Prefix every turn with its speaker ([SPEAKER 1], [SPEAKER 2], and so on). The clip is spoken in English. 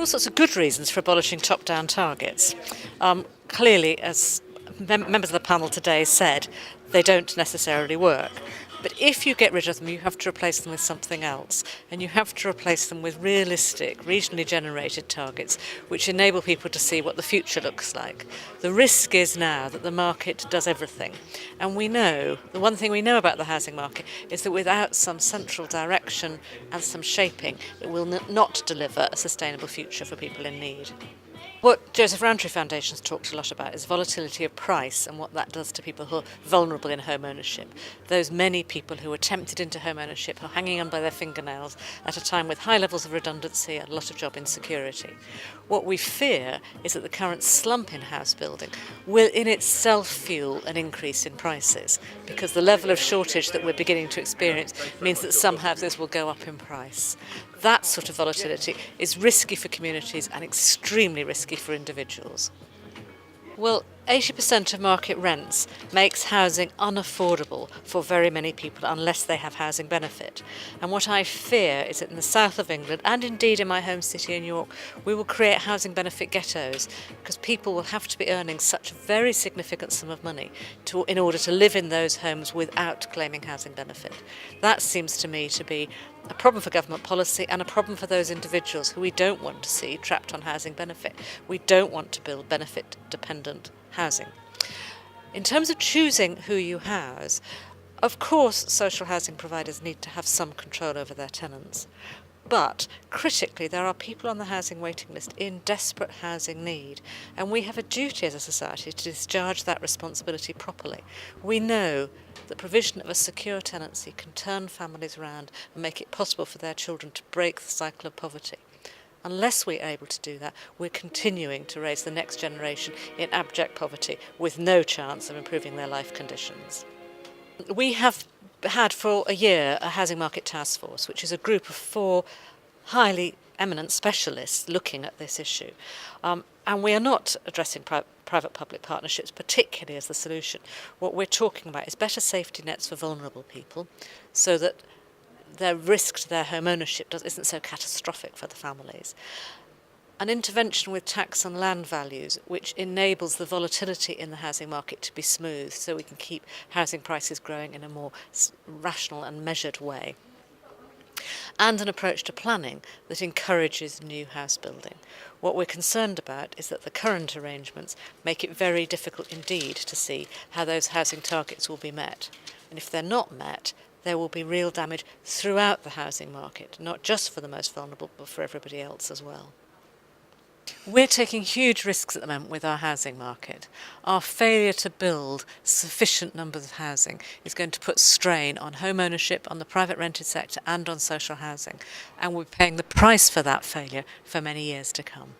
[SPEAKER 1] sorts of good reasons for abolishing top-down targets. Clearly, as members of the panel today said, they don't necessarily work. But if you get rid of them, you have to replace them with something else. And you have to replace them with realistic, regionally generated targets which enable people to see what the future looks like. The risk is now that the market does everything. And we know, the one thing we know about the housing market is that without some central direction and some shaping, it will not deliver a sustainable future for people in need. What Joseph Rowntree Foundation has talked a lot about is volatility of price and what that does to people who are vulnerable in home ownership. Those many people who are tempted into home ownership are hanging on by their fingernails at a time with high levels of redundancy and a lot of job insecurity. What we fear is that the current slump in house building will in itself fuel an increase in prices, because the level of shortage that we're beginning to experience means that some houses will go up in price. That sort of volatility is risky for communities and extremely risky for individuals. Well, 80% of market rents makes housing unaffordable for very many people unless they have housing benefit. And what I fear is that in the south of England, and indeed in my home city in York, we will create housing benefit ghettos because people will have to be earning such a very significant sum of money in order to live in those homes without claiming housing benefit. That seems to me to be a problem for government policy and a problem for those individuals who we don't want to see trapped on housing benefit. We don't want to build benefit-dependent housing. In terms of choosing who you house, of course social housing providers need to have some control over their tenants. But critically, there are people on the housing waiting list in desperate housing need, and we have a duty as a society to discharge that responsibility properly. We know that provision of a secure tenancy can turn families around and make it possible for their children to break the cycle of poverty. Unless we're able to do that, we're continuing to raise the next generation in abject poverty with no chance of improving their life conditions. We have had for a year a housing market task force, which is a group of 4 highly eminent specialists looking at this issue. And we are not addressing private-public partnerships particularly as the solution. What we're talking about is better safety nets for vulnerable people so that their risk to their home ownership isn't so catastrophic for the families. An intervention with tax and land values which enables the volatility in the housing market to be smooth so we can keep housing prices growing in a more rational and measured way. And an approach to planning that encourages new house building. What we're concerned about is that the current arrangements make it very difficult indeed to see how those housing targets will be met. And if they're not met, there will be real damage throughout the housing market, not just for the most vulnerable, but for everybody else as well. We're taking huge risks at the moment with our housing market. Our failure to build sufficient numbers of housing is going to put strain on home ownership, on the private rented sector and on social housing. And we're paying the price for that failure for many years to come.